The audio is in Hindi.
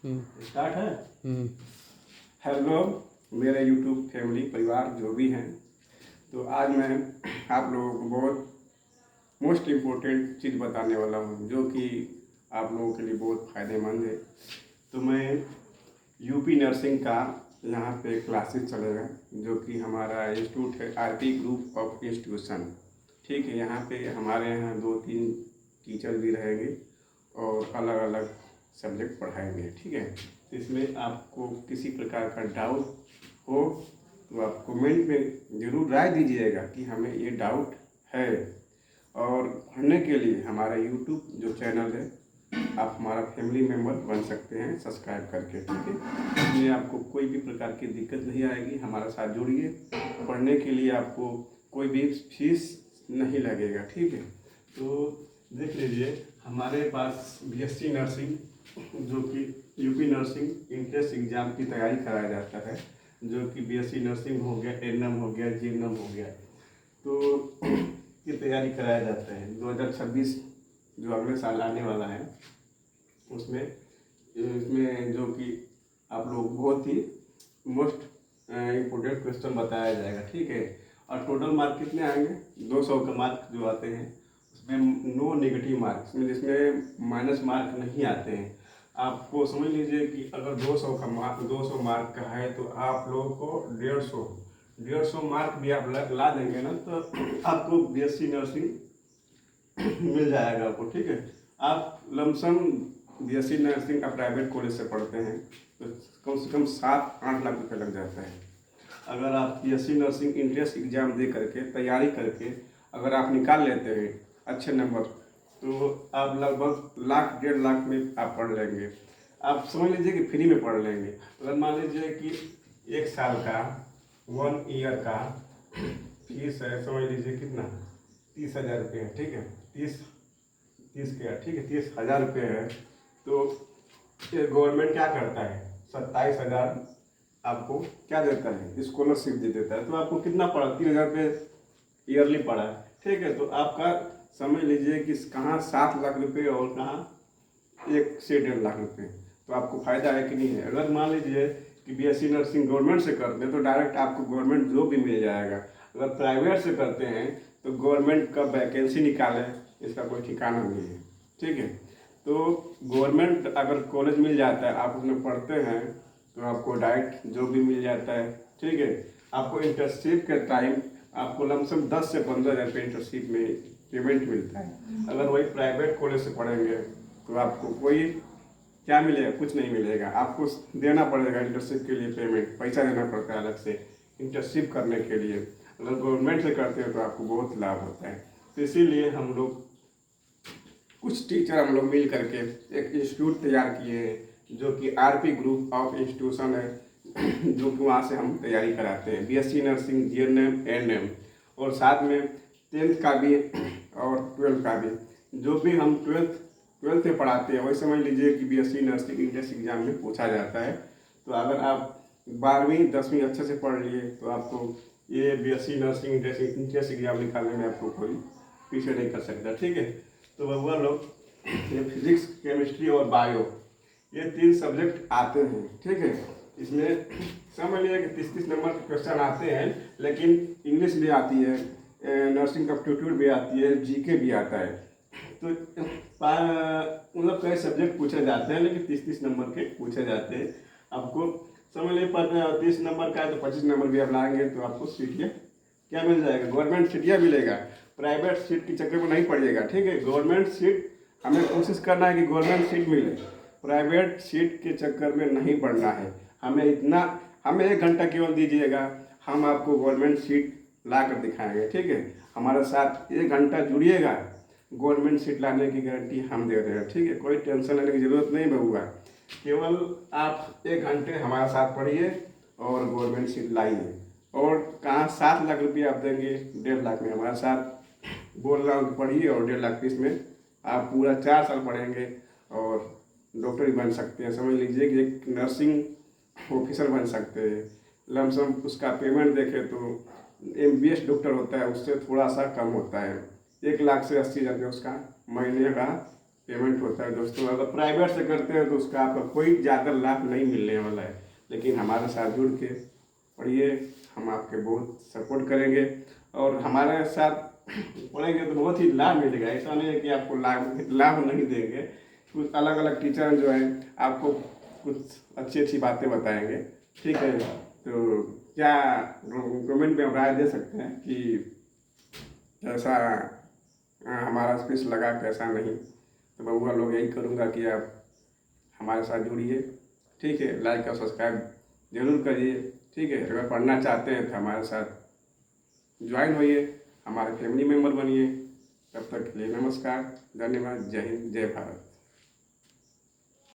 स्टार्ट है। हेलो मेरे यूट्यूब फैमिली परिवार जो भी हैं, तो आज मैं आप लोगों को बहुत मोस्ट इम्पोर्टेंट चीज़ बताने वाला हूँ जो कि आप लोगों के लिए बहुत फ़ायदेमंद है। तो मैं यूपी नर्सिंग का यहाँ पे क्लासेस चलेगा जो कि हमारा इंस्टीट्यूट है आरपी ग्रुप ऑफ इंस्टीट्यूशन। ठीक है, यहाँ पे हमारे यहाँ 2-3 टीचर भी रहेंगे और अलग अलग सब्जेक्ट पढ़ाएंगे। ठीक है, इसमें आपको किसी प्रकार का डाउट हो तो आप कमेंट में ज़रूर राय दीजिएगा कि हमें ये डाउट है। और पढ़ने के लिए हमारा यूट्यूब जो चैनल है, आप हमारा फैमिली मेम्बर बन सकते हैं सब्सक्राइब करके। ठीक है, इसमें आपको कोई भी प्रकार की दिक्कत नहीं आएगी। हमारे साथ जुड़िए, पढ़ने के लिए आपको कोई भी फीस नहीं लगेगा। ठीक है, तो देख लीजिए हमारे पास बीएससी नर्सिंग जो कि यूपी नर्सिंग इंट्रेंस एग्ज़ाम की तैयारी कराया जाता है, जो कि बीएससी नर्सिंग हो गया, एएनएम हो गया, जीएनएम हो गया, तो ये तैयारी कराया जाता है। 2026 जो अगले साल आने वाला है उसमें इसमें जो कि आप लोग बहुत ही मोस्ट इम्पोर्टेंट क्वेश्चन बताया जाएगा। ठीक है, और टोटल मार्क कितने आएंगे? 200 का मार्क जो आते हैं उसमें नो नेगेटिव मार्क्स में, जिसमें माइनस मार्क नहीं आते हैं। आपको समझ लीजिए कि अगर 200 मार्क का है तो आप लोगों को 150 मार्क भी आप ला देंगे ना, तो आपको बीएससी नर्सिंग मिल जाएगा आपको। ठीक है, आप लमसम बीएससी नर्सिंग का प्राइवेट कॉलेज से पढ़ते हैं तो कम से कम 7-8 लाख रुपये लग जाता है। अगर आप बीएससी नर्सिंग इंट्रेंस एग्ज़ाम दे करके तैयारी करके अगर आप निकाल लेते हैं अच्छे नंबर, तो आप लगभग 1-1.5 लाख में आप पढ़ लेंगे। आप समझ लीजिए कि फ्री में पढ़ लेंगे। अगर मान लीजिए कि 1 साल का 1 ईयर का फीस है, समझ लीजिए कितना 30,000 रुपये है। ठीक है, 30 के, ठीक है, 30,000 रुपये है। तो ये गवर्नमेंट क्या करता है, 27,000 आपको क्या देता है, स्कॉलरशिप दे देता है। तो आपको कितना पड़ा, 3,000 रुपये ईयरली पड़ा है। ठीक है, तो आपका समझ लीजिए कि कहाँ 7 लाख रुपये और कहाँ 1 से 1.5 लाख रुपये। तो आपको फ़ायदा है कि नहीं है? अगर मान लीजिए कि बीएससी नर्सिंग गवर्नमेंट से करते हैं तो डायरेक्ट आपको गवर्नमेंट जॉब भी मिल जाएगा। अगर प्राइवेट से करते हैं तो गवर्नमेंट का वैकेंसी निकाले इसका कोई ठिकाना नहीं है। ठीक है, तो गवर्नमेंट अगर कॉलेज मिल जाता है, आप उसमें पढ़ते हैं तो आपको डायरेक्ट जॉब भी मिल जाता है। ठीक है, आपको इंटर्नशिप के टाइम आपको लमसम 10 से 15,000 रुपये इंटर्नशिप में पेमेंट मिलता है। अगर वही प्राइवेट कॉलेज से पढ़ेंगे तो आपको कोई क्या मिलेगा, कुछ नहीं मिलेगा। आपको देना पड़ेगा इंटर्नशिप के लिए, पेमेंट पैसा देना पड़ता है अलग से इंटर्नशिप करने के लिए। अगर गवर्नमेंट से करते हैं तो आपको बहुत लाभ होता है। तो इसीलिए हम लोग कुछ टीचर हम लोग मिल करके एक इंस्टीट्यूट तैयार किए हैं जो कि आरपी ग्रुप ऑफ इंस्टीट्यूशन है, जो कि वहाँ से हम तैयारी कराते हैं बीएससी नर्सिंग, जीएनएम, एएनएम, और साथ में 10th का भी और 12th का भी। जो भी हम 12th में पढ़ाते हैं वही समझ लीजिए कि बीएससी नर्सिंग इंट्रेंस एग्जाम में पूछा जाता है। तो अगर आप 12वीं 10वीं अच्छे से पढ़ लिए तो आपको ये बीएससी नर्सिंग इंट्रेंस एग्जाम निकालने में आपको कोई पीछे नहीं कर सकता। ठीक है, तो बबुआ लोग, ये फिजिक्स, केमिस्ट्री और बायो, ये 3 सब्जेक्ट आते हैं। ठीक है, इसमें समझ लीजिए कि 30-30 नंबर के क्वेश्चन आते हैं, लेकिन इंग्लिश भी आती है, नर्सिंग एप्टीट्यूड भी आती है, जीके भी आता है। तो मतलब कई सब्जेक्ट पूछे जाते हैं, लेकिन 30-30 नंबर के पूछे जाते हैं। आपको समझ लीजिए 30 नंबर का है तो 25 नंबर भी आप लाएंगे तो आपको सीटियाँ क्या मिल जाएगा, गवर्नमेंट सीटियाँ मिलेगा। प्राइवेट सीट के चक्कर में नहीं पड़िएगा। ठीक है, गवर्नमेंट सीट हमें कोशिश करना है कि गवर्नमेंट सीट मिले, प्राइवेट सीट के चक्कर में नहीं पड़ना है। हमें 1 घंटा केवल दीजिएगा, हम आपको गवर्नमेंट सीट ला कर दिखाएंगे। ठीक है, हमारे साथ 1 घंटा जुड़िएगा, गवर्नमेंट सीट लाने की गारंटी हम दे रहे हैं। ठीक है, कोई टेंशन लेने की ज़रूरत नहीं बबुआ, केवल आप 1 घंटे हमारे साथ पढ़िए और गवर्नमेंट सीट लाइए। और कहाँ 7 लाख रुपये आप देंगे 1.5 लाख में हमारे साथ बोल रहा हूँ पढ़िए, और 1.5 लाख फीस में आप पूरा 4 साल पढ़ेंगे और डॉक्टर भी बन सकते हैं। समझ लीजिए कि एक नर्सिंग ऑफिसर बन सकते हैं। लमसम उसका पेमेंट देखें तो एमबीबीएस डॉक्टर होता है उससे थोड़ा सा कम होता है, 1 लाख से 80,000 रुपये उसका महीने का पेमेंट होता है दोस्तों। अगर प्राइवेट से करते हैं तो उसका आपका कोई ज़्यादा लाभ नहीं मिलने वाला है, लेकिन हमारे साथ जुड़ के पढ़िए, हम आपके बहुत सपोर्ट करेंगे और हमारे साथ पढ़ेंगे तो बहुत ही लाभ मिलेगा। ऐसा नहीं है कि आपको लाभ नहीं देंगे। कुछ अलग अलग टीचर जो है आपको कुछ अच्छी अच्छी बातें बताएंगे, ठीक है। तो क्या कमेंट में राय दे सकते हैं कि कैसा हमारा स्पीच लगा, कैसा नहीं। तो बबुआ लोग यही करूँगा कि आप हमारे साथ जुड़िए, ठीक है। लाइक और सब्सक्राइब जरूर करिए, ठीक है। अगर पढ़ना चाहते हैं तो हमारे साथ ज्वाइन होइए, हमारे फैमिली मेम्बर बनिए। तब तक के लिए नमस्कार, धन्यवाद, जय हिंद, जय भारत।